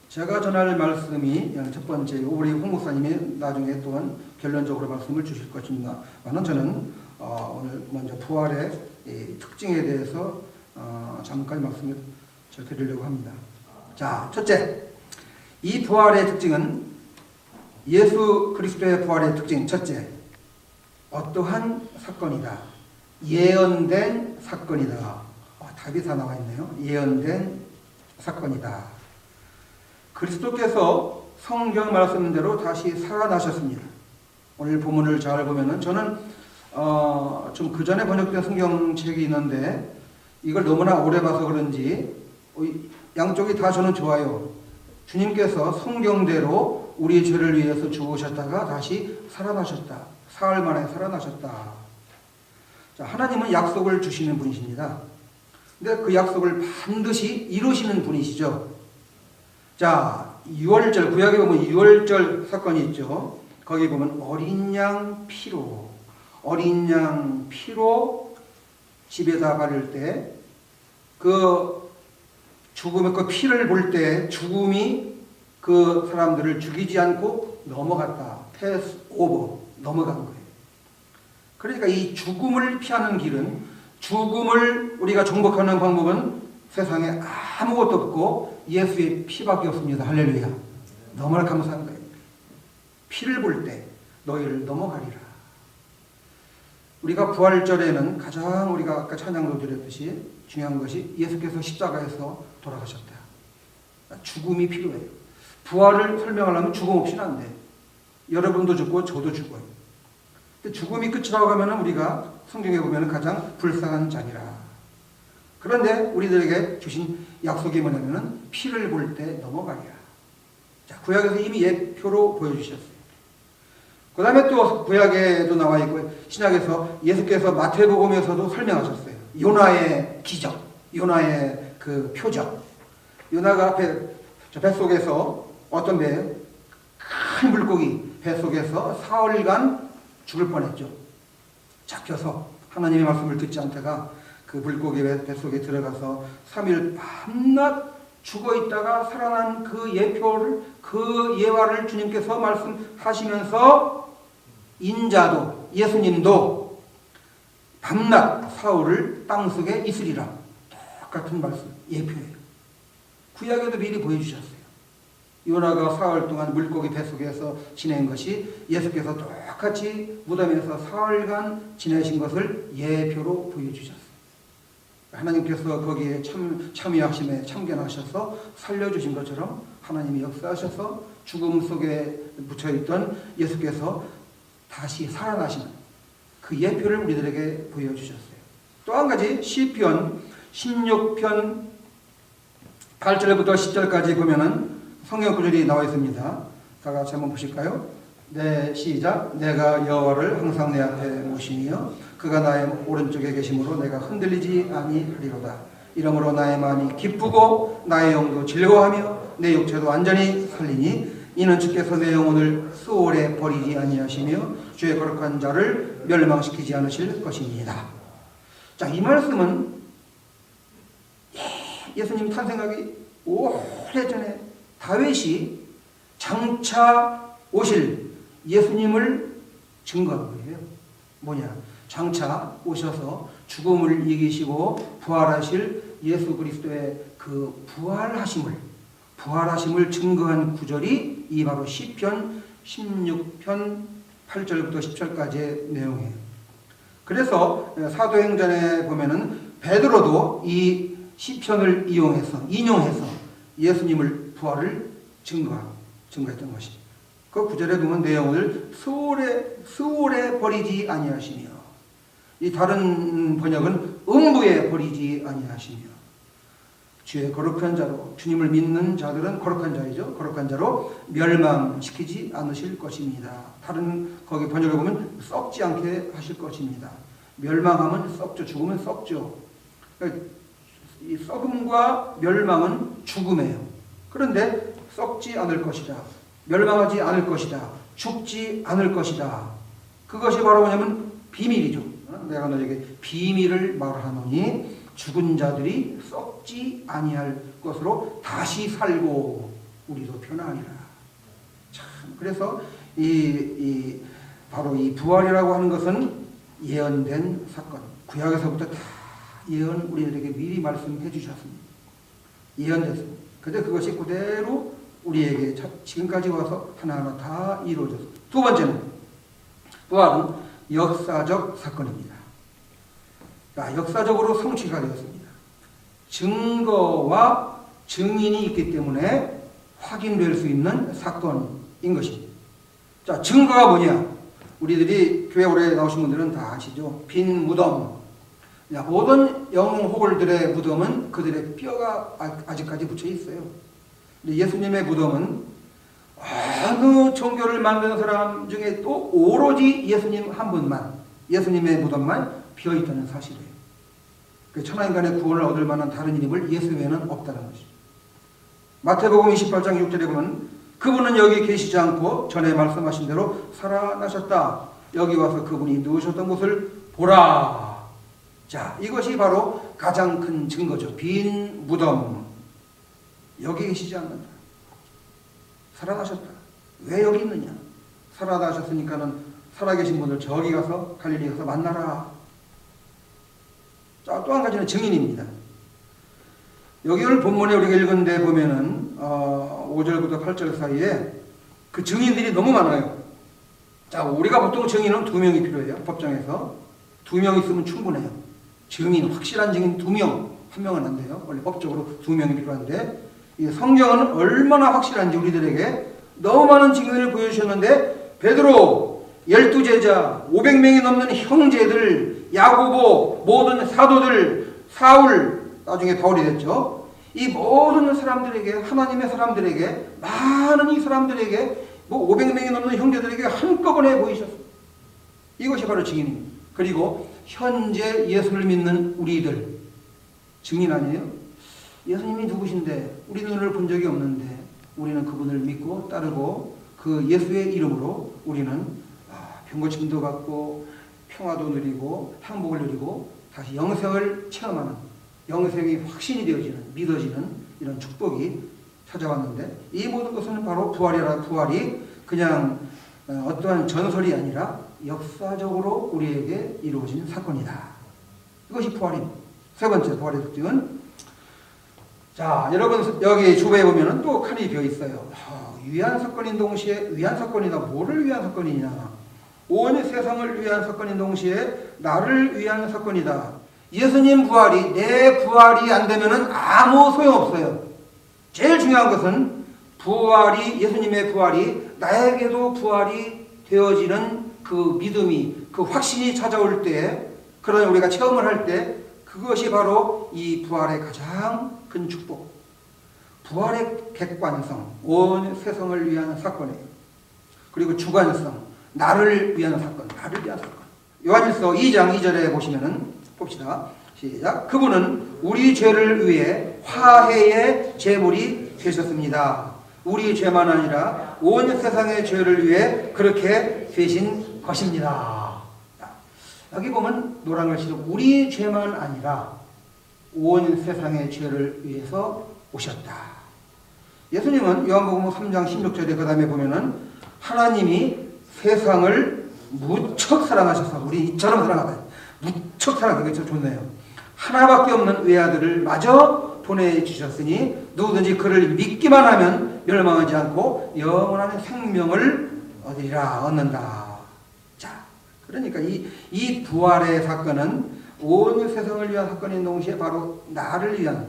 제가 전할 말씀이 첫 번째고 우리 홍 목사님이 나중에 또한 결론적으로 말씀을 주실 것입니다. 저는 오늘 먼저 부활의 특징에 대해서 잠깐 말씀을 드리려고 합니다. 자, 첫째, 이 부활의 특징은 예수 그리스도의 부활의 특징 첫째, 어떠한 사건이다. 예언된 사건이다. 답이 다 나와 있네요. 예언된 사건이다. 그리스도께서 성경 말씀대로 다시 살아나셨습니다. 오늘 본문을 잘 보면은 저는 좀 그 전에 번역된 성경책이 있는데 이걸 너무나 오래 봐서 그런지 양쪽이 다 저는 좋아요. 주님께서 성경대로 우리 죄를 위해서 죽으셨다가 다시 살아나셨다. 사흘 만에 살아나셨다. 자, 하나님은 약속을 주시는 분이십니다. 근데 그 약속을 반드시 이루시는 분이시죠. 자, 유월절, 구약에 보면 유월절 사건이 있죠. 거기 보면 어린 양 피로 집에다 바를 때 그 죽음의 그 피를 볼 때 죽음이 그 사람들을 죽이지 않고 넘어갔다. 패스 오버, 넘어간 거예요. 그러니까 이 죽음을 피하는 길은, 죽음을 우리가 정복하는 방법은 세상에 아무것도 없고 예수의 피밖에 없습니다. 할렐루야. 너무나 감사한 거예요. 피를 볼 때 너희를 넘어가리라. 우리가 부활절에는 가장 우리가 아까 찬양도 드렸듯이 중요한 것이 예수께서 십자가에서 돌아가셨다. 죽음이 필요해요. 부활을 설명하려면 죽음 없이는 안 돼요. 여러분도 죽고 저도 죽어요. 근데 죽음이 끝이라고 하면 우리가 성경에 보면 가장 불쌍한 자니라. 그런데 우리들에게 주신 약속이 뭐냐면은 피를 볼 때 넘어가리라. 자, 구약에서 이미 예표로 보여주셨어요. 그 다음에 또 구약에도 나와 있고 신약에서 예수께서 마태복음에서도 설명하셨어요. 요나의 기적, 요나의 그 표적. 요나가 뱃속에서 어떤 배, 큰 물고기 뱃속에서 사흘간 죽을 뻔했죠. 잡혀서 하나님의 말씀을 듣지 않다가 그 물고기 뱃속에 들어가서 3일 밤낮 죽어있다가 살아난 그 예표를, 그 예화를 주님께서 말씀하시면서 인자도, 예수님도 밤낮 사흘을 땅속에 있으리라. 똑같은 말씀, 예표예요. 구약에도 미리 보여주셨어요. 요나가 사흘 동안 물고기 뱃속에서 지낸 것이 예수께서 똑같이 무덤에서 사흘간 지내신 것을 예표로 보여주셨어요. 하나님께서 거기에 참여하심에 참견하셔서 살려주신 것처럼 하나님이 역사하셔서 죽음 속에 묻혀있던 예수께서 다시 살아나시는 그 예표를 우리들에게 보여주셨어요. 또 한 가지 시편 16편 8절부터 10절까지 보면은 성경 구절이 나와 있습니다. 다 같이 한번 보실까요? 네, 시작. 내가 여호와를 항상 내 앞에 모시며 그가 나의 오른쪽에 계심으로 내가 흔들리지 아니하리로다. 이러므로 나의 마음이 기쁘고 나의 영도 즐거워하며 내 육체도 완전히 살리니 이는 주께서 내 영혼을 수월에 버리지 아니하시며 주의 거룩한 자를 멸망시키지 않으실 것입니다. 자, 이 말씀은 예수님 탄생하기 오래전에 다윗이 장차 오실 예수님을 증거한 거예요. 뭐냐? 장차 오셔서 죽음을 이기시고 부활하실 예수 그리스도의 그 부활하심을 증거한 구절이 이 바로 시편 16편 8절부터 10절까지의 내용이에요. 그래서 사도행전에 보면은 베드로도 이 시편을 인용해서 예수님을 부활을 증거했던 것이. 그 구절에 보면 내용을 수월에 버리지 아니하시며, 이 다른 번역은 음부에 버리지 아니하시며, 주의 거룩한 자로, 주님을 믿는 자들은 거룩한 자이죠. 거룩한 자로 멸망시키지 않으실 것입니다. 다른 거기 번역에 보면 썩지 않게 하실 것입니다. 멸망하면 썩죠. 죽으면 썩죠. 이 썩음과 멸망은 죽음이에요. 그런데 썩지 않을 것이다. 멸망하지 않을 것이다. 죽지 않을 것이다. 그것이 바로 뭐냐면 비밀이죠. 내가 너에게 비밀을 말하노니 죽은 자들이 썩지 아니할 것으로 다시 살고, 우리도 편하니라. 참 그래서 바로 이 부활이라고 하는 것은 예언된 사건. 구약에서부터 다 예언 우리들에게 미리 말씀해 주셨습니다. 예언됐습니다. 그런데 그것이 그대로 우리에게 지금까지 와서 하나하나 다 이루어졌습니다. 두 번째는 부활은 역사적 사건입니다. 역사적으로 성취가 되었습니다. 증거와 증인이 있기 때문에 확인될 수 있는 사건인 것입니다. 자, 증거가 뭐냐? 우리들이 교회 오래 나오신 분들은 다 아시죠? 빈 무덤. 모든 영혼들의 무덤은 그들의 뼈가 아직까지 붙여 있어요. 근데 예수님의 무덤은 어느 종교를 만드는 사람 중에 또 오로지 예수님 한 분만, 예수님의 무덤만 비어 있다는 사실이에요. 천하인간의 구원을 얻을 만한 다른 이름을 예수 외에는 없다는 것이죠. 마태복음 28장 6절에 보면 그분은 여기 계시지 않고 전에 말씀하신 대로 살아나셨다. 여기 와서 그분이 누우셨던 곳을 보라. 자, 이것이 바로 가장 큰 증거죠. 빈 무덤. 여기 계시지 않는다. 살아나셨다. 왜 여기 있느냐? 살아나셨으니까는 살아계신 분들 저기 가서 갈릴리 가서 만나라. 자, 또 한 가지는 증인입니다. 여기 오늘 본문에 우리가 읽은 데 보면은 5절부터 8절 사이에 그 증인들이 너무 많아요. 자, 우리가 보통 증인은 2명이 필요해요. 법정에서 2명 있으면 충분해요. 증인, 확실한 증인 2명, 1명은 안 돼요. 원래 법적으로 2명이 필요한데 이 성경은 얼마나 확실한지 우리들에게 너무 많은 증인을 보여주셨는데 베드로, 12제자, 500명이 넘는 형제들, 야고보, 모든 사도들, 사울, 나중에 바울이 됐죠. 이 모든 사람들에게, 하나님의 사람들에게, 많은 이 사람들에게 500명이 넘는 형제들에게 한꺼번에 보이셨어요. 이것이 바로 증인입니다. 그리고 현재 예수를 믿는 우리들 증인 아니에요? 예수님이 누구신데 우리 눈을 본 적이 없는데 우리는 그분을 믿고 따르고 그 예수의 이름으로 우리는 병고침도 받고 평화도 누리고 행복을 누리고 다시 영생을 체험하는 영생이 확신이 되어지는 믿어지는 이런 축복이 찾아왔는데 이 모든 것은 바로 부활이 그냥 어떠한 전설이 아니라 역사적으로 우리에게 이루어진 사건이다. 이것이 부활입니다. 세 번째 부활의 특징은 자, 여러분 여기 주변에 보면은 또 칸이 비어 있어요. 위한 사건인 동시에 위한 사건이다. 뭐를 위한 사건이냐? 온 세상을 위한 사건인 동시에 나를 위한 사건이다. 예수님 부활이 내 부활이 안 되면은 아무 소용없어요. 제일 중요한 것은 부활이 예수님의 부활이 나에게도 부활이 되어지는 그 믿음이 그 확신이 찾아올 때 그런 우리가 체험을 할 때 그것이 바로 이 부활의 가장 큰 축복. 부활의 객관성, 온 세상을 위한 사건이에요. 그리고 주관성, 나를 위한 사건, 나를 위한 사건. 요한일서 2장 2절에 보시면은 봅시다. 시작. 그분은 우리 죄를 위해 화해의 제물이 되셨습니다. 우리 죄만 아니라 온 세상의 죄를 위해 그렇게 되신 것입니다. 여기 보면 노란 글씨로 우리 죄만 아니라 온 세상의 죄를 위해서 오셨다. 예수님은 요한복음 3장 16절에 그 다음에 보면은 하나님이 세상을 무척 사랑하셔서 우리 이처럼 사랑하다. 무척 사랑하는 게 좋네요. 하나밖에 없는 외아들을 마저 보내주셨으니 누구든지 그를 믿기만 하면 멸망하지 않고 영원한 생명을 얻는다. 자, 그러니까 이 부활의 사건은 온 세상을 위한 사건인 동시에 바로 나를 위한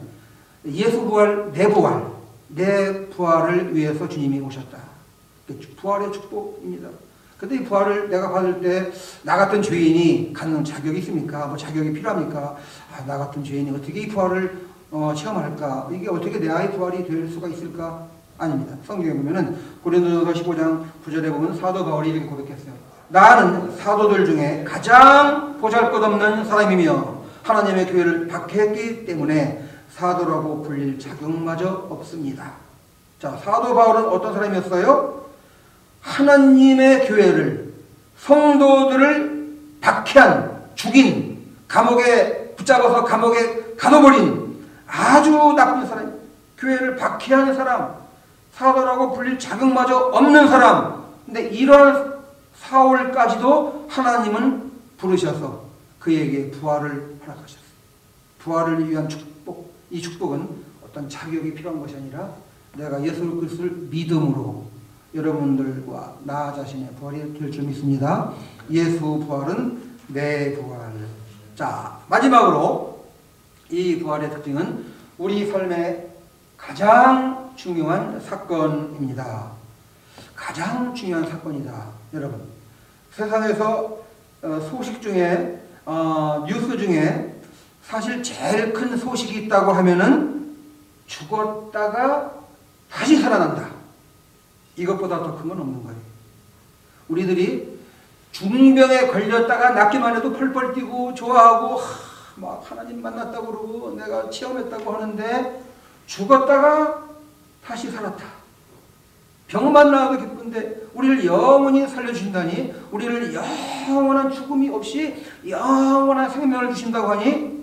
예수 부활, 내 부활을 위해서 주님이 오셨다. 부활의 축복입니다. 근데 이 부활을 내가 받을 때 나 같은 죄인이 갖는 자격이 있습니까? 뭐 자격이 필요합니까? 나 같은 죄인이 어떻게 이 부활을 체험할까? 이게 어떻게 내 아이 부활이 될 수가 있을까? 아닙니다. 성경에 보면은 고린도전서 15장 9절에 보면 사도 바울이 이렇게 고백했어요. 나는 사도들 중에 가장 보잘것없는 사람이며 하나님의 교회를 박해했기 때문에 사도라고 불릴 자격마저 없습니다. 자, 사도 바울은 어떤 사람이었어요? 하나님의 교회를 성도들을 박해한, 죽인, 감옥에 붙잡아서 감옥에 가둬버린 아주 나쁜 사람, 교회를 박해하는 사람, 사도라고 불릴 자격마저 없는 사람. 근데 이런 사울까지도 하나님은 부르셔서 그에게 부활을 허락하셨어요. 부활을 위한 축복. 이 축복은 어떤 자격이 필요한 것이 아니라 내가 예수 그리스도를 믿음으로 여러분들과 나 자신의 부활이 될 줄 믿습니다. 예수 부활은 내 부활. 자, 마지막으로 이 부활의 특징은 우리 삶의 가장 중요한 사건입니다. 가장 중요한 사건이다. 여러분, 세상에서 소식 중에 뉴스 중에 사실 제일 큰 소식이 있다고 하면은 죽었다가 다시 살아난다. 이것보다 더 큰 건 없는 거예요. 우리들이 중병에 걸렸다가 낫기만 해도 펄펄 뛰고 좋아하고 막 하나님 만났다고 그러고 내가 체험했다고 하는데 죽었다가 다시 살았다. 병만 나아도 기쁜데 우리를 영원히 살려주신다니, 우리를 영원한 죽음이 없이 영원한 생명을 주신다고 하니,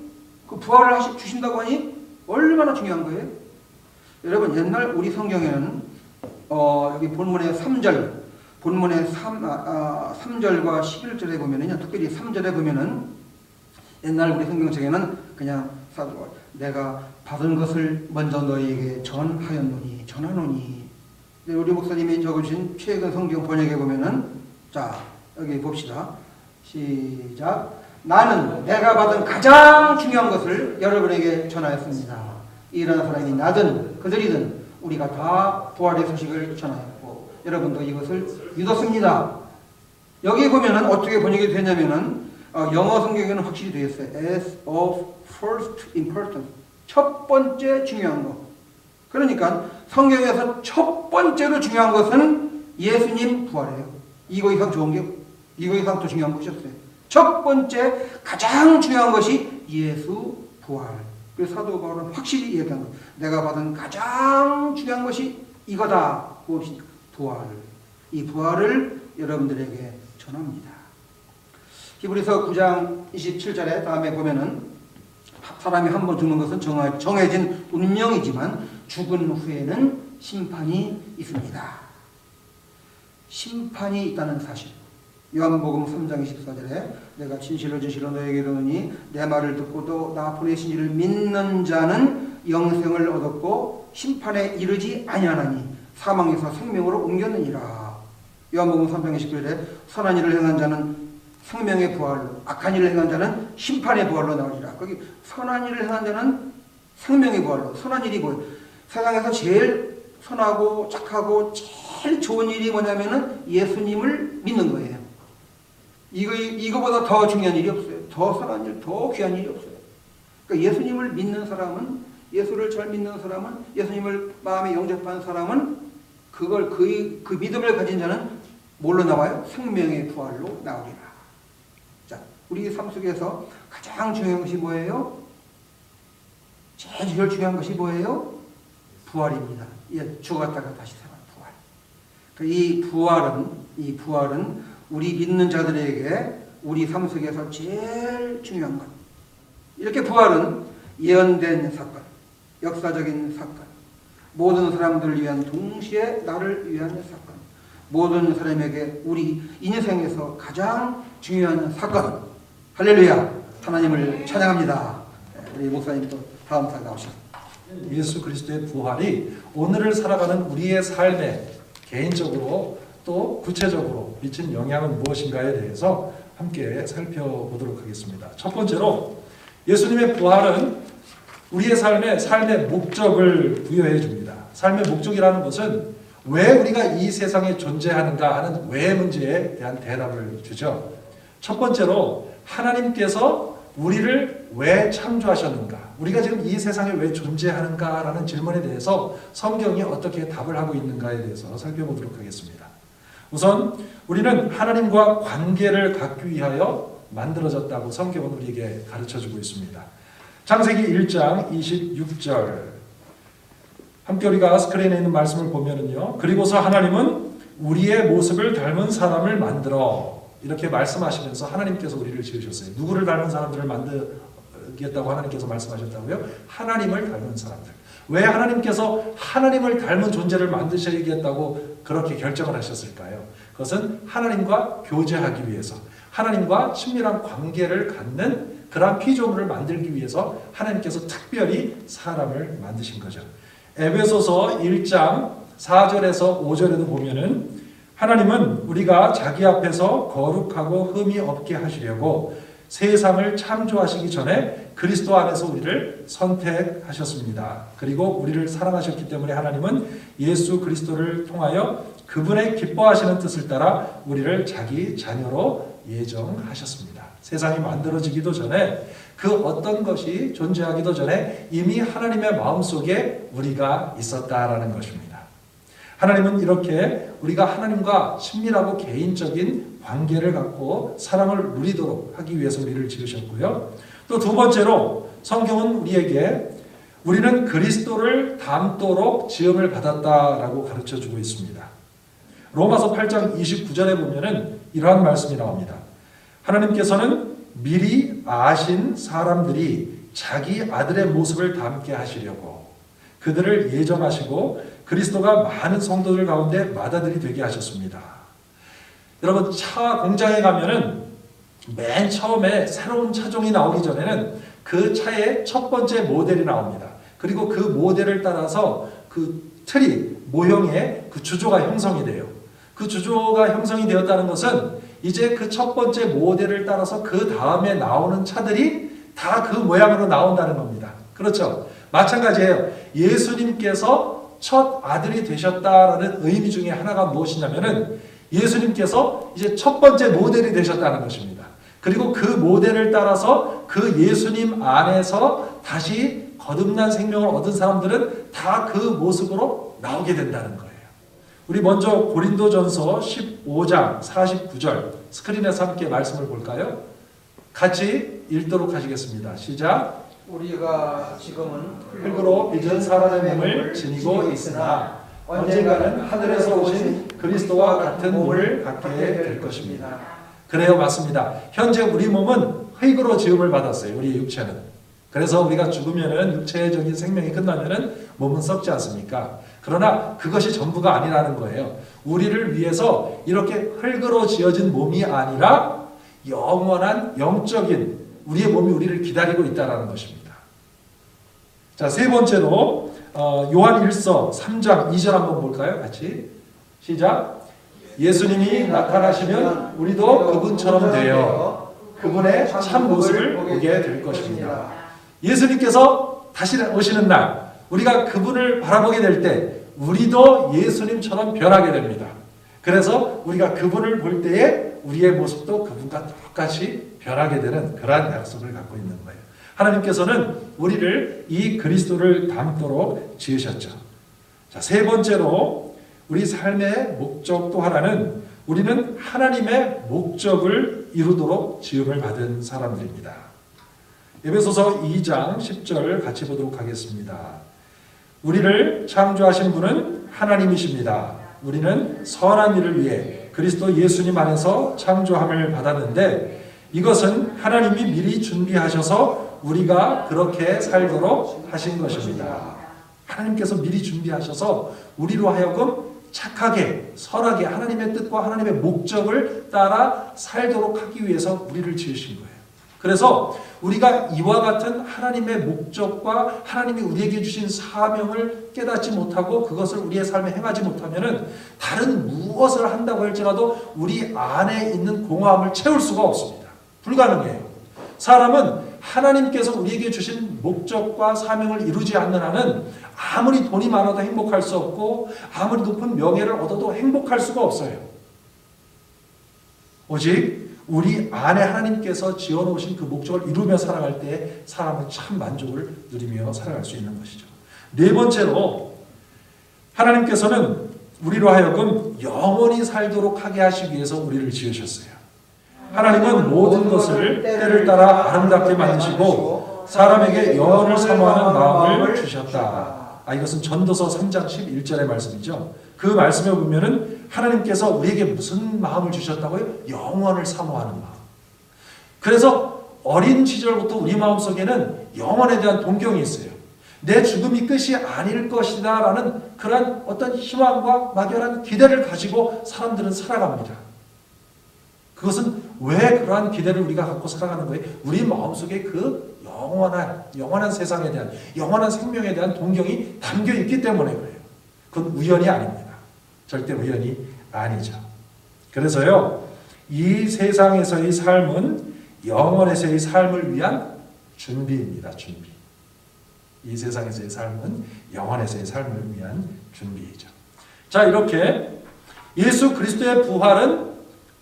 그 부활을 주신다고 하니 얼마나 중요한 거예요. 여러분, 옛날 우리 성경에는 여기 본문의 3절, 본문의 3절과 11절에 보면은요, 특별히 3절에 보면은 옛날 우리 성경책에는 그냥 내가 받은 것을 먼저 너희에게 전하노니. 우리 목사님이 적으신 최근 성경 번역에 보면은, 자, 여기 봅시다. 시작. 나는 내가 받은 가장 중요한 것을 여러분에게 전하였습니다. 일하는 사람이 나든 그들이든 우리가 다 부활의 소식을 전하였고 여러분도 이것을 믿었습니다. 여기 보면은 어떻게 번역이 되냐면은 영어 성경에는 확실히 되어 있어요. As of first importance. 첫 번째 중요한 것. 그러니까 성경에서 첫 번째로 중요한 것은 예수님 부활이에요. 이거 이상 좋은 게, 이거 이상 또 중요한 것이 없어요. 첫 번째 가장 중요한 것이 예수 부활. 그래서 사도 바울은 확실히 얘기한 것. 내가 받은 가장 중요한 것이 이거다. 무엇입니까? 부활. 이 부활을 여러분들에게 전합니다. 히브리서 9장 27절에 다음에 보면은 사람이 한 번 죽는 것은 정해진 운명이지만 죽은 후에는 심판이 있습니다. 심판이 있다는 사실. 요한복음 3장 24절에 내가 진실로 너에게 이르노니 내 말을 듣고도 나 보내신 이를 믿는 자는 영생을 얻었고 심판에 이르지 아니하나니 사망에서 생명으로 옮겼느니라. 요한복음 3장 29절에 선한 일을 행한 자는 생명의 부활로, 악한 일을 행한 자는 심판의 부활로 나오리라. 거기 선한 일을 행한 자는 생명의 부활로. 선한 일이 뭐예요? 세상에서 제일 선하고 착하고 제일 좋은 일이 뭐냐면은 예수님을 믿는 거예요. 이거보다 더 중요한 일이 없어요. 더 선한 일, 더 귀한 일이 없어요. 그러니까 예수님을 믿는 사람은, 예수를 잘 믿는 사람은, 예수님을 마음에 영접한 사람은 그걸 그 믿음을 가진 자는 뭘로 나와요? 생명의 부활로 나오리라. 자, 우리 삶 속에서 가장 중요한 것이 뭐예요? 제일 중요한 것이 뭐예요? 부활입니다. 예, 죽었다가 다시 살아난 부활. 이 부활은 우리 믿는 자들에게 우리 삶 속에서 제일 중요한 것. 이렇게 부활은 예언된 사건, 역사적인 사건, 모든 사람들을 위한 동시에 나를 위한 사건, 모든 사람에게 우리 인생에서 가장 중요한 사건. 할렐루야! 하나님을 찬양합니다. 우리 목사님 또 다음 달 나오시죠. 예수 그리스도의 부활이 오늘을 살아가는 우리의 삶에 개인적으로 또 구체적으로 미친 영향은 무엇인가에 대해서 함께 살펴보도록 하겠습니다. 첫 번째로 예수님의 부활은 우리의 삶의 목적을 부여해 줍니다. 삶의 목적이라는 것은 왜 우리가 이 세상에 존재하는가 하는 왜 문제에 대한 대답을 주죠. 첫 번째로 하나님께서 우리를 왜 창조하셨는가, 우리가 지금 이 세상에 왜 존재하는가라는 질문에 대해서 성경이 어떻게 답을 하고 있는가에 대해서 살펴보도록 하겠습니다. 우선 우리는 하나님과 관계를 갖기 위하여 만들어졌다고 성경은 우리에게 가르쳐주고 있습니다. 창세기 1장 26절 함께 우리가 스크린에 있는 말씀을 보면은요, 그리고서 하나님은 우리의 모습을 닮은 사람을 만들어, 이렇게 말씀하시면서 하나님께서 우리를 지으셨어요. 누구를 닮은 사람들을 만들겠다고 하나님께서 말씀하셨다고요? 하나님을 닮은 사람들. 왜 하나님께서 하나님을 닮은 존재를 만드셔야겠다고 그렇게 결정을 하셨을까요? 그것은 하나님과 교제하기 위해서, 하나님과 친밀한 관계를 갖는 그러한 피조물을 만들기 위해서 하나님께서 특별히 사람을 만드신 거죠. 에베소서 1장 4절에서 5절에도 보면은 하나님은 우리가 자기 앞에서 거룩하고 흠이 없게 하시려고 세상을 창조하시기 전에 그리스도 안에서 우리를 선택하셨습니다. 그리고 우리를 사랑하셨기 때문에 하나님은 예수 그리스도를 통하여 그분의 기뻐하시는 뜻을 따라 우리를 자기 자녀로 예정하셨습니다. 세상이 만들어지기도 전에 그 어떤 것이 존재하기도 전에 이미 하나님의 마음속에 우리가 있었다라는 것입니다. 하나님은 이렇게 우리가 하나님과 친밀하고 개인적인 관계를 갖고 사랑을 누리도록 하기 위해서 우리를 지으셨고요. 또 두 번째로 성경은 우리에게 우리는 그리스도를 닮도록 지음을 받았다라고 가르쳐주고 있습니다. 로마서 8장 29절에 보면은 이러한 말씀이 나옵니다. 하나님께서는 미리 아신 사람들이 자기 아들의 모습을 닮게 하시려고 그들을 예정하시고 그리스도가 많은 성도들 가운데 맏아들이 되게 하셨습니다. 여러분, 차 공장에 가면은 맨 처음에 새로운 차종이 나오기 전에는 그 차의 첫 번째 모델이 나옵니다. 그리고 그 모델을 따라서 그 트리, 모형의 그 주조가 형성이 돼요. 그 주조가 형성이 되었다는 것은 이제 그 첫 번째 모델을 따라서 그 다음에 나오는 차들이 다 그 모양으로 나온다는 겁니다. 그렇죠? 마찬가지예요. 예수님께서 첫 아들이 되셨다라는 의미 중에 하나가 무엇이냐면은 예수님께서 이제 첫 번째 모델이 되셨다는 것입니다. 그리고 그 모델을 따라서 그 예수님 안에서 다시 거듭난 생명을 얻은 사람들은 다 그 모습으로 나오게 된다는 거예요. 우리 먼저 고린도전서 15장 49절 스크린에서 함께 말씀을 볼까요? 같이 읽도록 하시겠습니다. 시작. 우리가 지금은 흙으로 빚은 사람의 몸을 지니고 있으나 언젠가는 하늘에서 오신 그리스도와 같은 몸을 갖게 될 것입니다. 그래요, 맞습니다. 현재 우리 몸은 흙으로 지음을 받았어요. 우리의 육체는. 그래서 우리가 죽으면은 육체적인 생명이 끝나면은 몸은 썩지 않습니까? 그러나 그것이 전부가 아니라는 거예요. 우리를 위해서 이렇게 흙으로 지어진 몸이 아니라 영원한 영적인 우리의 몸이 우리를 기다리고 있다는 것입니다. 자, 세 번째로 요한 1서 3장 2절 한번 볼까요? 같이 시작. 예수님이 나타나시면 우리도 그분처럼 되어 그분의 참 모습을 보게 될 것입니다. 예수님께서 다시 오시는 날 우리가 그분을 바라보게 될 때 우리도 예수님처럼 변하게 됩니다. 그래서 우리가 그분을 볼 때에 우리의 모습도 그분과 똑같이 변하게 되는 그러한 약속을 갖고 있는 거예요. 하나님께서는 우리를 이 그리스도를 닮도록 지으셨죠. 자, 세 번째로 우리 삶의 목적 또 하나는 우리는 하나님의 목적을 이루도록 지음을 받은 사람들입니다. 에베소서 2장 10절 같이 보도록 하겠습니다. 우리를 창조하신 분은 하나님이십니다. 우리는 선한 일을 위해 그리스도 예수님 안에서 창조함을 받았는데 이것은 하나님이 미리 준비하셔서 우리가 그렇게 살도록 하신 것입니다. 하나님께서 미리 준비하셔서 우리로 하여금 착하게, 선하게 하나님의 뜻과 하나님의 목적을 따라 살도록 하기 위해서 우리를 지으신 거예요. 그래서 우리가 이와 같은 하나님의 목적과 하나님이 우리에게 주신 사명을 깨닫지 못하고 그것을 우리의 삶에 행하지 못하면은 다른 무엇을 한다고 할지라도 우리 안에 있는 공허함을 채울 수가 없습니다. 불가능해요. 사람은 하나님께서 우리에게 주신 목적과 사명을 이루지 않는 한은 아무리 돈이 많아도 행복할 수 없고 아무리 높은 명예를 얻어도 행복할 수가 없어요. 오직 우리 안에 하나님께서 지어놓으신 그 목적을 이루며 살아갈 때 사람은 참 만족을 누리며 살아갈 수 있는 것이죠. 네 번째로 하나님께서는 우리로 하여금 영원히 살도록 하게 하시기 위해서 우리를 지으셨어요. 하나님은 모든 것을 때를 따라 아름답게 만드시고 사람에게 영원을 사모하는 마음을 주셨다. 이것은 전도서 3장 11절의 말씀이죠. 그 말씀에 보면은 하나님께서 우리에게 무슨 마음을 주셨다고요? 영원을 사모하는 마음. 그래서 어린 시절부터 우리 마음속에는 영원에 대한 동경이 있어요. 내 죽음이 끝이 아닐 것이다 라는 그런 어떤 희망과 막연한 기대를 가지고 사람들은 살아갑니다. 그것은 왜 그러한 기대를 우리가 갖고 살아가는 거예요? 우리 마음속에 그 영원한 세상에 대한, 영원한 생명에 대한 동경이 담겨 있기 때문에 그래요. 그건 우연이 아닙니다. 절대 우연이 아니죠. 그래서요, 이 세상에서의 삶은 영원에서의 삶을 위한 준비입니다. 준비. 이 세상에서의 삶은 영원에서의 삶을 위한 준비이죠. 자, 이렇게 예수 그리스도의 부활은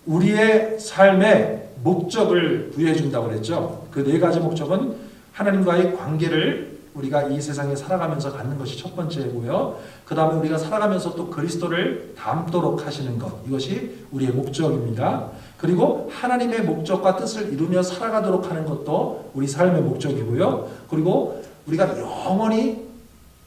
우리의 삶의 목적을 부여해 준다고 그랬죠. 그 네 가지 목적은 하나님과의 관계를 우리가 이 세상에 살아가면서 갖는 것이 첫 번째고요. 그 다음에 우리가 살아가면서 또 그리스도를 닮도록 하시는 것, 이것이 우리의 목적입니다. 그리고 하나님의 목적과 뜻을 이루며 살아가도록 하는 것도 우리 삶의 목적이고요. 그리고 우리가 영원히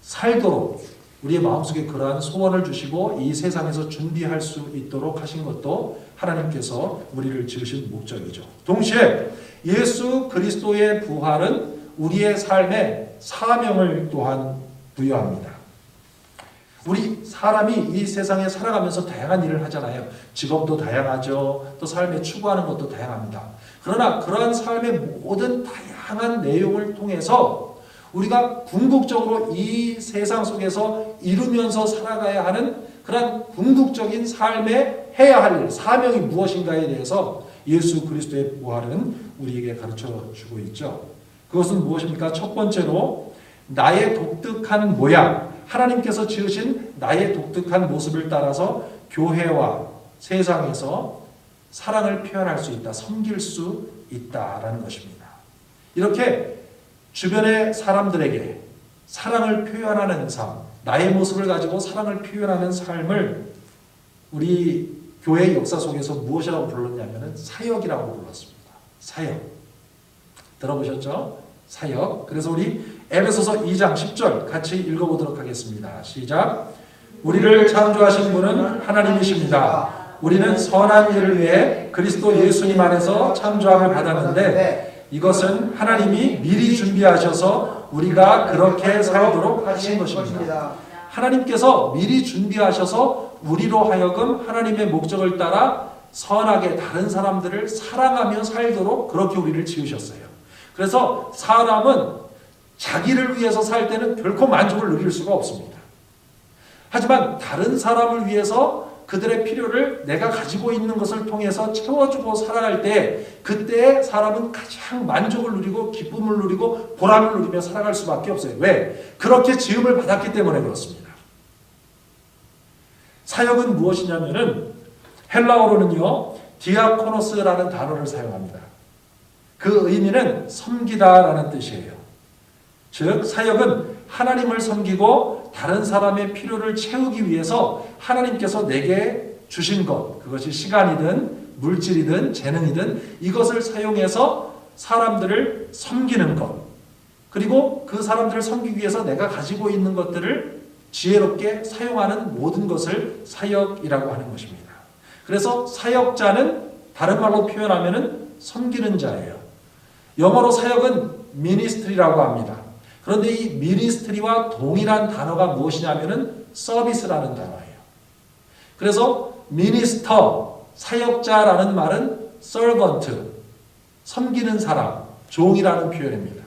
살도록 우리의 마음속에 그러한 소원을 주시고 이 세상에서 준비할 수 있도록 하신 것도 하나님께서 우리를 지으신 목적이죠. 동시에 예수 그리스도의 부활은 우리의 삶에 사명을 또한 부여합니다. 우리 사람이 이 세상에 살아가면서 다양한 일을 하잖아요. 직업도 다양하죠. 또 삶에 추구하는 것도 다양합니다. 그러나 그러한 삶의 모든 다양한 내용을 통해서 우리가 궁극적으로 이 세상 속에서 이루면서 살아가야 하는 그런 궁극적인 삶에 해야 할 일, 사명이 무엇인가에 대해서 예수 그리스도의 부활은 우리에게 가르쳐 주고 있죠. 그것은 무엇입니까? 첫 번째로 나의 독특한 모양, 하나님께서 지으신 나의 독특한 모습을 따라서 교회와 세상에서 사랑을 표현할 수 있다, 섬길 수 있다라는 것입니다. 이렇게 주변의 사람들에게 사랑을 표현하는 삶, 나의 모습을 가지고 사랑을 표현하는 삶을 우리 교회의 역사 속에서 무엇이라고 불렀냐면 사역이라고 불렀습니다. 사역. 들어보셨죠? 사역. 그래서 우리 에베소서 2장 10절 같이 읽어보도록 하겠습니다. 시작. 우리를 창조하신 분은 하나님이십니다. 우리는 선한 일을 위해 그리스도 예수님 안에서 창조함을 받았는데 이것은 하나님이 미리 준비하셔서 우리가 그렇게 살도록 하신 것입니다. 하나님께서 미리 준비하셔서 우리로 하여금 하나님의 목적을 따라 선하게 다른 사람들을 사랑하며 살도록 그렇게 우리를 지으셨어요. 그래서 사람은 자기를 위해서 살 때는 결코 만족을 누릴 수가 없습니다. 하지만 다른 사람을 위해서 그들의 필요를 내가 가지고 있는 것을 통해서 채워주고 살아갈 때 그때 사람은 가장 만족을 누리고 기쁨을 누리고 보람을 누리며 살아갈 수밖에 없어요. 왜? 그렇게 지음을 받았기 때문에 그렇습니다. 사역은 무엇이냐면은 헬라어로는요 디아코노스라는 단어를 사용합니다. 그 의미는 섬기다라는 뜻이에요. 즉 사역은 하나님을 섬기고 다른 사람의 필요를 채우기 위해서 하나님께서 내게 주신 것, 그것이 시간이든 물질이든 재능이든 이것을 사용해서 사람들을 섬기는 것, 그리고 그 사람들을 섬기기 위해서 내가 가지고 있는 것들을 지혜롭게 사용하는 모든 것을 사역이라고 하는 것입니다. 그래서 사역자는 다른 말로 표현하면은 섬기는 자예요. 영어로 사역은 ministry라고 합니다. 그런데 이 ministry와 동일한 단어가 무엇이냐면은 서비스라는 단어예요. 그래서 minister, 사역자라는 말은 servant, 섬기는 사람, 종이라는 표현입니다.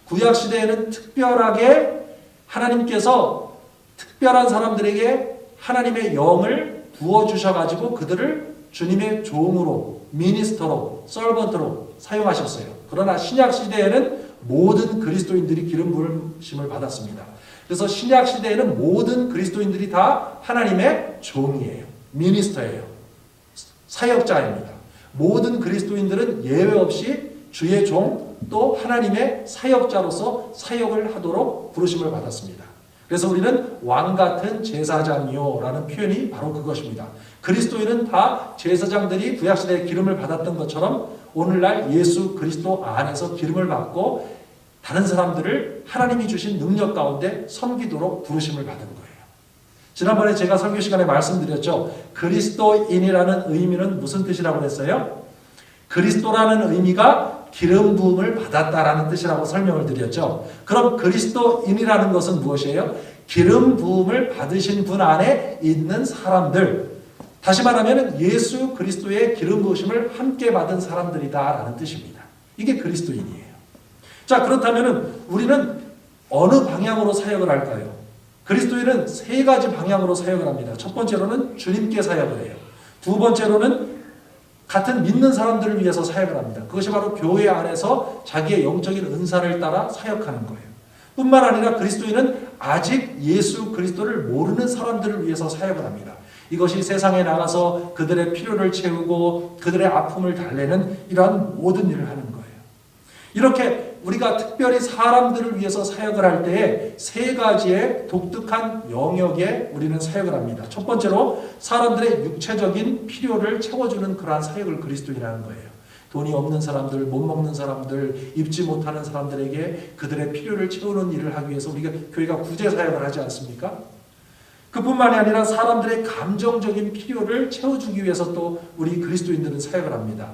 구약 시대에는 특별하게 하나님께서 특별한 사람들에게 하나님의 영을 부어주셔가지고 그들을 주님의 종으로, 미니스터로, 서번트로 사용하셨어요. 그러나 신약 시대에는 모든 그리스도인들이 기름 부으심을 받았습니다. 그래서 신약 시대에는 모든 그리스도인들이 다 하나님의 종이에요. 미니스터예요. 사역자입니다. 모든 그리스도인들은 예외 없이 주의 종, 또 하나님의 사역자로서 사역을 하도록 부르심을 받았습니다. 그래서 우리는 왕 같은 제사장이요 라는 표현이 바로 그것입니다. 그리스도인은 다 제사장들이 구약시대에 기름을 받았던 것처럼 오늘날 예수 그리스도 안에서 기름을 받고 다른 사람들을 하나님이 주신 능력 가운데 섬기도록 부르심을 받은 거예요. 지난번에 제가 설교 시간에 말씀드렸죠. 그리스도인이라는 의미는 무슨 뜻이라고 했어요? 그리스도라는 의미가 기름 부음을 받았다라는 뜻이라고 설명을 드렸죠. 그럼 그리스도인이라는 것은 무엇이에요? 기름 부음을 받으신 분 안에 있는 사람들. 다시 말하면 예수 그리스도의 기름 부으심을 함께 받은 사람들이다라는 뜻입니다. 이게 그리스도인이에요. 자, 그렇다면 우리는 어느 방향으로 사역을 할까요? 그리스도인은 세 가지 방향으로 사역을 합니다. 첫 번째로는 주님께 사역을 해요. 두 번째로는 같은 믿는 사람들을 위해서 사역을 합니다. 그것이 바로 교회 안에서 자기의 영적인 은사를 따라 사역하는 거예요. 뿐만 아니라 그리스도인은 아직 예수 그리스도를 모르는 사람들을 위해서 사역을 합니다. 이것이 세상에 나가서 그들의 필요를 채우고 그들의 아픔을 달래는 이러한 모든 일을 하는 거예요. 이렇게 우리가 특별히 사람들을 위해서 사역을 할 때에 세 가지의 독특한 영역에 우리는 사역을 합니다. 첫 번째로 사람들의 육체적인 필요를 채워주는 그러한 사역을 그리스도인이라는 거예요. 돈이 없는 사람들, 못 먹는 사람들, 입지 못하는 사람들에게 그들의 필요를 채우는 일을 하기 위해서 우리가 교회가 구제 사역을 하지 않습니까? 그뿐만이 아니라 사람들의 감정적인 필요를 채워주기 위해서 또 우리 그리스도인들은 사역을 합니다.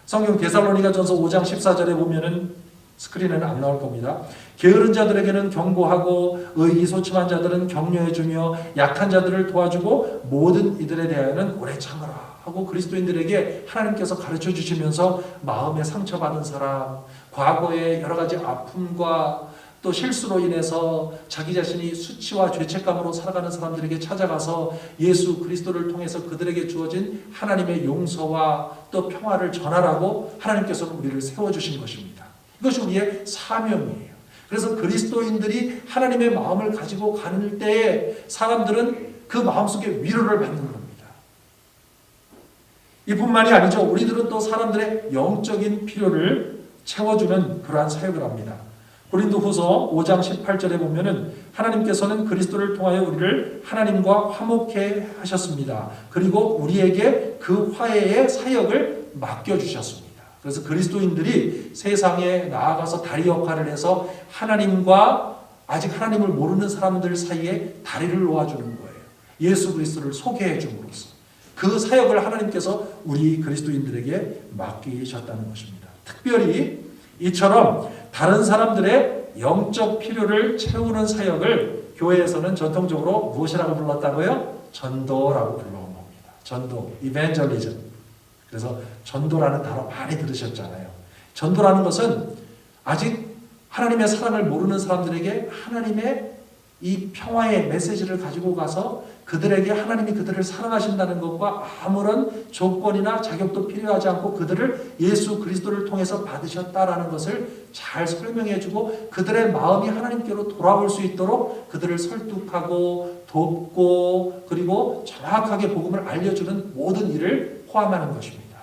성경 데살로니가전서 5장 14절에 보면은 스크린에는 안 나올 겁니다. 게으른 자들에게는 경고하고 의기 소침한 자들은 격려해주며 약한 자들을 도와주고 모든 이들에 대하여는 오래 참으라 하고 그리스도인들에게 하나님께서 가르쳐 주시면서 마음에 상처받은 사람, 과거의 여러 가지 아픔과 또 실수로 인해서 자기 자신이 수치와 죄책감으로 살아가는 사람들에게 찾아가서 예수 그리스도를 통해서 그들에게 주어진 하나님의 용서와 또 평화를 전하라고 하나님께서는 우리를 세워주신 것입니다. 이것이 우리의 사명이에요. 그래서 그리스도인들이 하나님의 마음을 가지고 가는 때에 사람들은 그 마음속에 위로를 받는 겁니다. 이뿐만이 아니죠. 우리들은 또 사람들의 영적인 필요를 채워주는 그러한 사역을 합니다. 고린도후서 5장 18절에 보면은 하나님께서는 그리스도를 통하여 우리를 하나님과 화목해 하셨습니다. 그리고 우리에게 그 화해의 사역을 맡겨주셨습니다. 그래서 그리스도인들이 세상에 나아가서 다리 역할을 해서 하나님과 아직 하나님을 모르는 사람들 사이에 다리를 놓아주는 거예요. 예수 그리스도를 소개해 줌으로써. 그 사역을 하나님께서 우리 그리스도인들에게 맡기셨다는 것입니다. 특별히 이처럼 다른 사람들의 영적 필요를 채우는 사역을 교회에서는 전통적으로 무엇이라고 불렀다고요? 전도라고 불러온 겁니다. 전도, evangelism. 그래서 전도라는 단어 많이 들으셨잖아요. 전도라는 것은 아직 하나님의 사랑을 모르는 사람들에게 하나님의 이 평화의 메시지를 가지고 가서 그들에게 하나님이 그들을 사랑하신다는 것과 아무런 조건이나 자격도 필요하지 않고 그들을 예수 그리스도를 통해서 받으셨다라는 것을 잘 설명해주고 그들의 마음이 하나님께로 돌아올 수 있도록 그들을 설득하고 돕고 그리고 정확하게 복음을 알려주는 모든 일을 포함하는 것입니다.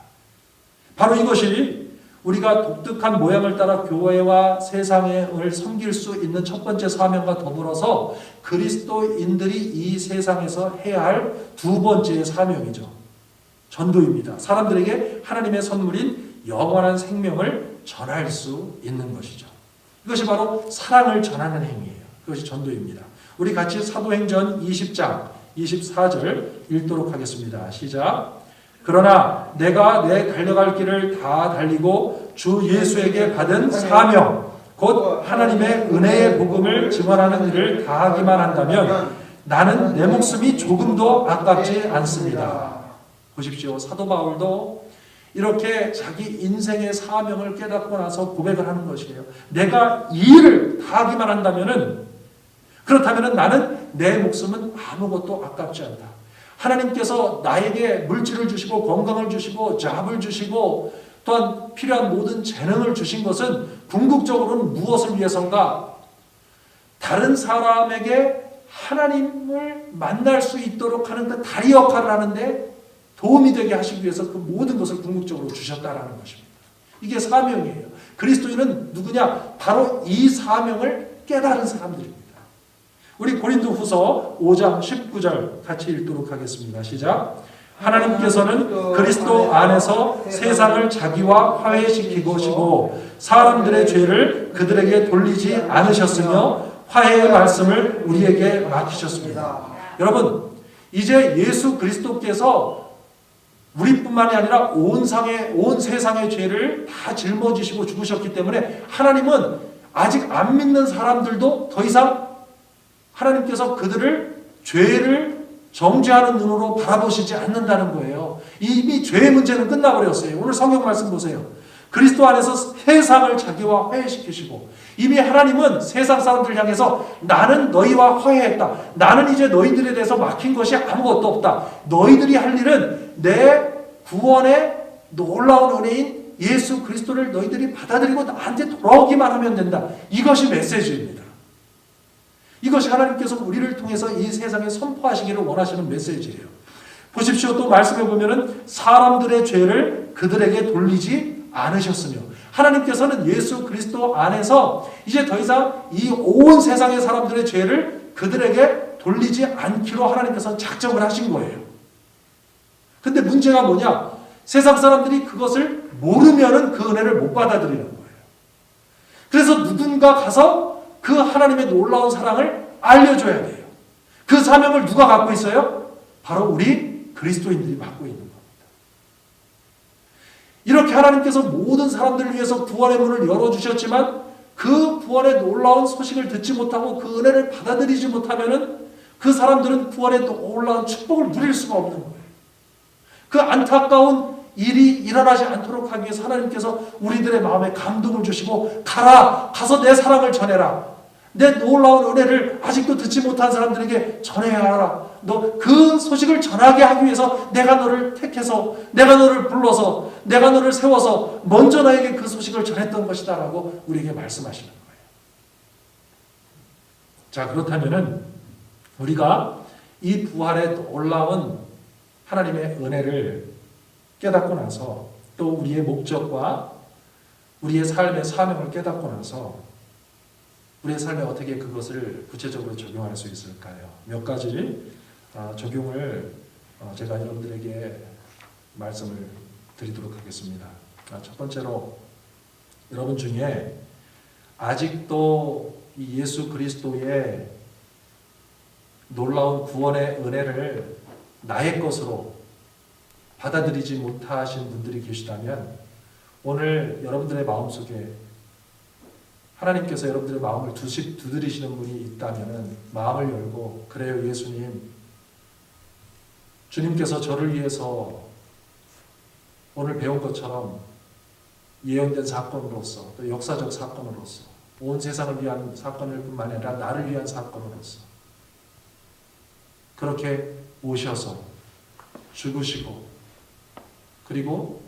바로 이것이 우리가 독특한 모양을 따라 교회와 세상을 섬길 수 있는 첫 번째 사명과 더불어서 그리스도인들이 이 세상에서 해야 할 두 번째 사명이죠. 전도입니다. 사람들에게 하나님의 선물인 영원한 생명을 전할 수 있는 것이죠. 이것이 바로 사랑을 전하는 행위예요. 그것이 전도입니다. 우리 같이 사도행전 20장 24절 읽도록 하겠습니다. 시작. 그러나 내가 내 달려갈 길을 다 달리고 주 예수에게 받은 사명 곧 하나님의 은혜의 복음을 증언하는 일을 다하기만 한다면 나는 내 목숨이 조금도 아깝지 않습니다. 보십시오. 사도 바울도 이렇게 자기 인생의 사명을 깨닫고 나서 고백을 하는 것이에요. 내가 이 일을 다하기만 한다면 그렇다면 나는 내 목숨은 아무것도 아깝지 않다. 하나님께서 나에게 물질을 주시고 건강을 주시고 잡을 주시고 또한 필요한 모든 재능을 주신 것은 궁극적으로는 무엇을 위해서인가? 다른 사람에게 하나님을 만날 수 있도록 하는 그 다리 역할을 하는데 도움이 되게 하시기 위해서 그 모든 것을 궁극적으로 주셨다라는 것입니다. 이게 사명이에요. 그리스도인은 누구냐? 바로 이 사명을 깨달은 사람들입니다. 우리 고린도후서 5장 19절 같이 읽도록 하겠습니다. 시작. 하나님께서는 그리스도 안에서 세상을 자기와 화해시키시고 사람들의 죄를 그들에게 돌리지 않으셨으며 화해의 말씀을 우리에게 맡기셨습니다. 여러분, 이제 예수 그리스도께서 우리뿐만이 아니라 온 세상의 죄를 다 짊어지시고 죽으셨기 때문에 하나님은 아직 안 믿는 사람들도 더 이상 하나님께서 그들을 죄를 정죄하는 눈으로 바라보시지 않는다는 거예요. 이미 죄의 문제는 끝나버렸어요. 오늘 성경 말씀 보세요. 그리스도 안에서 세상을 자기와 화해시키시고 이미 하나님은 세상 사람들을 향해서 나는 너희와 화해했다. 나는 이제 너희들에 대해서 막힌 것이 아무것도 없다. 너희들이 할 일은 내 구원의 놀라운 은혜인 예수 그리스도를 너희들이 받아들이고 나한테 돌아오기만 하면 된다. 이것이 메시지입니다. 이것이 하나님께서 우리를 통해서 이 세상에 선포하시기를 원하시는 메시지예요. 보십시오. 또 말씀해 보면은 사람들의 죄를 그들에게 돌리지 않으셨으며 하나님께서는 예수 그리스도 안에서 이제 더 이상 이 온 세상의 사람들의 죄를 그들에게 돌리지 않기로 하나님께서 작정을 하신 거예요. 근데 문제가 뭐냐? 세상 사람들이 그것을 모르면은 그 은혜를 못 받아들이는 거예요. 그래서 누군가 가서 그 하나님의 놀라운 사랑을 알려줘야 돼요. 그 사명을 누가 갖고 있어요? 바로 우리 그리스도인들이 맡고 있는 겁니다. 이렇게 하나님께서 모든 사람들을 위해서 구원의 문을 열어주셨지만 그 구원의 놀라운 소식을 듣지 못하고 그 은혜를 받아들이지 못하면은 그 사람들은 구원의 놀라운 축복을 누릴 수가 없는 거예요. 그 안타까운 일이 일어나지 않도록 하기 위해서 하나님께서 우리들의 마음에 감동을 주시고 가서 내 사랑을 전해라. 내 놀라운 은혜를 아직도 듣지 못한 사람들에게 전해야 하라. 너 그 소식을 전하게 하기 위해서 내가 너를 택해서 내가 너를 불러서 내가 너를 세워서 먼저 너에게 그 소식을 전했던 것이다 라고 우리에게 말씀하시는 거예요. 자, 그렇다면은 우리가 이 부활에 올라온 하나님의 은혜를 깨닫고 나서 또 우리의 목적과 우리의 삶의 사명을 깨닫고 나서 우리의 삶에 어떻게 그것을 구체적으로 적용할 수 있을까요? 몇 가지 적용을 제가 여러분들에게 말씀을 드리도록 하겠습니다. 첫 번째로 여러분 중에 아직도 이 예수 그리스도의 놀라운 구원의 은혜를 나의 것으로 받아들이지 못하신 분들이 계시다면 오늘 여러분들의 마음속에 하나님께서 여러분들의 마음을 두드리시는 분이 있다면 마음을 열고 그래요 예수님, 주님께서 저를 위해서 오늘 배운 것처럼 예언된 사건으로서 또 역사적 사건으로서 온 세상을 위한 사건일 뿐만 아니라 나를 위한 사건으로서 그렇게 오셔서 죽으시고 그리고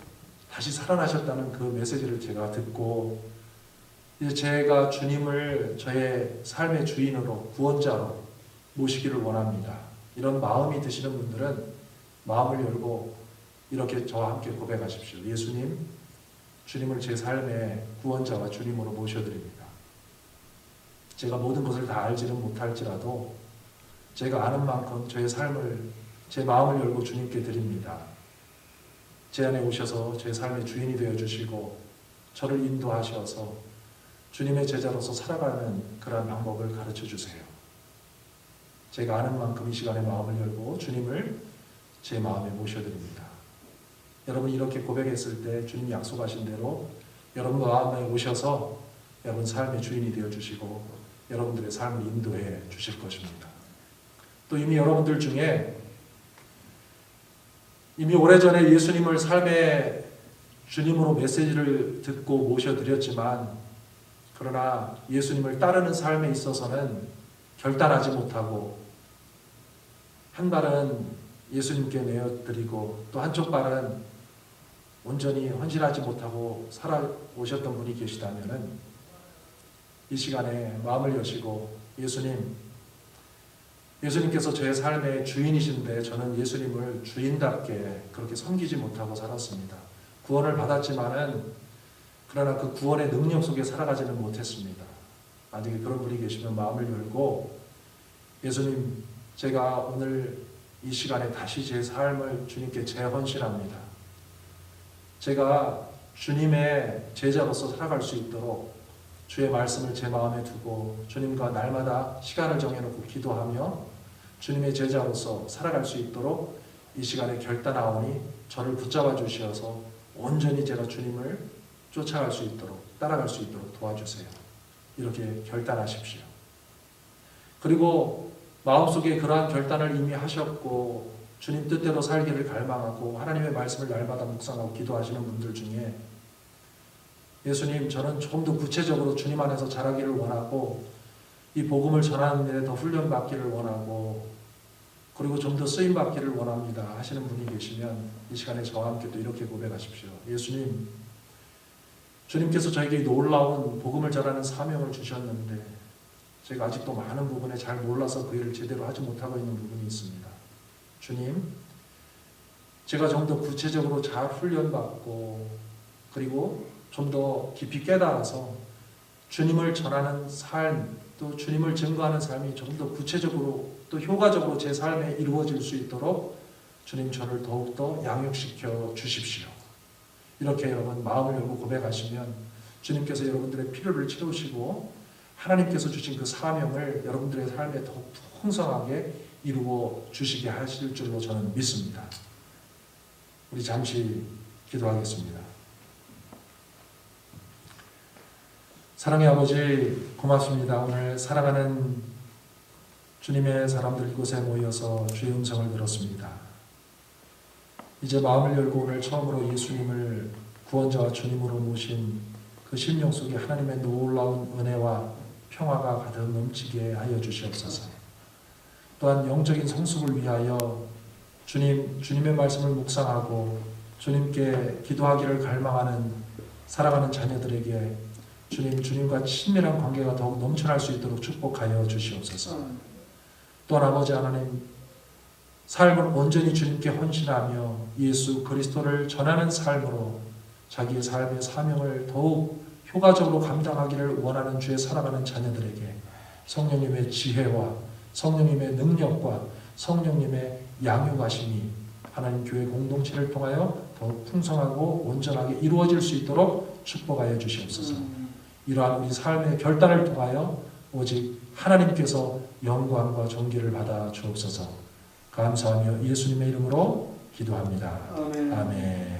다시 살아나셨다는 그 메시지를 제가 듣고 이제 제가 주님을 저의 삶의 주인으로 구원자로 모시기를 원합니다. 이런 마음이 드시는 분들은 마음을 열고 이렇게 저와 함께 고백하십시오. 예수님, 주님을 제 삶의 구원자와 주님으로 모셔드립니다. 제가 모든 것을 다 알지는 못할지라도 제가 아는 만큼 저의 삶을 제 마음을 열고 주님께 드립니다. 제 안에 오셔서 제 삶의 주인이 되어주시고 저를 인도하셔서 주님의 제자로서 살아가는 그런 방법을 가르쳐 주세요. 제가 아는 만큼 이 시간에 마음을 열고 주님을 제 마음에 모셔드립니다. 여러분이 이렇게 고백했을 때 주님이 약속하신 대로 여러분 마음에 오셔서 여러분 삶의 주인이 되어주시고 여러분들의 삶을 인도해 주실 것입니다. 또 이미 여러분들 중에 이미 오래전에 예수님을 삶의 주님으로 메시지를 듣고 모셔드렸지만 그러나 예수님을 따르는 삶에 있어서는 결단하지 못하고 한 발은 예수님께 내어드리고 또 한쪽 발은 온전히 헌신하지 못하고 살아오셨던 분이 계시다면 이 시간에 마음을 여시고 예수님께서 저의 삶의 주인이신데 저는 예수님을 주인답게 그렇게 섬기지 못하고 살았습니다. 구원을 받았지만은 그러나 그 구원의 능력 속에 살아가지는 못했습니다. 만약에 그런 분이 계시면 마음을 열고 예수님, 제가 오늘 이 시간에 다시 제 삶을 주님께 재헌신합니다. 제가 주님의 제자로서 살아갈 수 있도록 주의 말씀을 제 마음에 두고 주님과 날마다 시간을 정해놓고 기도하며 주님의 제자로서 살아갈 수 있도록 이 시간에 결단하오니 저를 붙잡아 주시어서 온전히 제가 주님을 쫓아갈 수 있도록 따라갈 수 있도록 도와주세요. 이렇게 결단하십시오. 그리고 마음속에 그러한 결단을 이미 하셨고 주님 뜻대로 살기를 갈망하고 하나님의 말씀을 날마다 묵상하고 기도하시는 분들 중에 예수님, 저는 조금 더 구체적으로 주님 안에서 자라기를 원하고 이 복음을 전하는 일에 더 훈련받기를 원하고 그리고 좀 더 쓰임받기를 원합니다 하시는 분이 계시면 이 시간에 저와 함께 또 이렇게 고백하십시오. 예수님, 주님께서 저에게 놀라운 복음을 전하는 사명을 주셨는데 제가 아직도 많은 부분에 잘 몰라서 그 일을 제대로 하지 못하고 있는 부분이 있습니다. 주님, 제가 좀 더 구체적으로 잘 훈련받고 그리고 좀 더 깊이 깨달아서 주님을 전하는 삶, 또 주님을 증거하는 삶이 좀 더 구체적으로 또 효과적으로 제 삶에 이루어질 수 있도록 주님 저를 더욱더 양육시켜 주십시오. 이렇게 여러분 마음을 열고 고백하시면 주님께서 여러분들의 필요를 채우시고 하나님께서 주신 그 사명을 여러분들의 삶에 더 풍성하게 이루어 주시게 하실 줄로 저는 믿습니다. 우리 잠시 기도하겠습니다. 사랑의 아버지, 고맙습니다. 오늘 사랑하는 주님의 사람들 이곳에 모여서 주의 음성을 들었습니다. 이제 마음을 열고 오늘 처음으로 예수님을 구원자와 주님으로 모신 그 심령 속에 하나님의 놀라운 은혜와 평화가 가득 넘치게 하여 주시옵소서. 또한 영적인 성숙을 위하여 주님의 말씀을 묵상하고 주님께 기도하기를 갈망하는 사랑하는 자녀들에게 주님과 친밀한 관계가 더욱 넘쳐날 수 있도록 축복하여 주시옵소서. 또한 아버지 하나님, 삶을 온전히 주님께 헌신하며 예수 그리스도를 전하는 삶으로 자기의 삶의 사명을 더욱 효과적으로 감당하기를 원하는 주의 살아가는 자녀들에게 성령님의 지혜와 성령님의 능력과 성령님의 양육하심이 하나님 교회 공동체를 통하여 더욱 풍성하고 온전하게 이루어질 수 있도록 축복하여 주시옵소서. 이러한 우리 삶의 결단을 통하여 오직 하나님께서 영광과 존귀를 받아 주옵소서. 감사하며 예수님의 이름으로 기도합니다. 아멘. 아멘.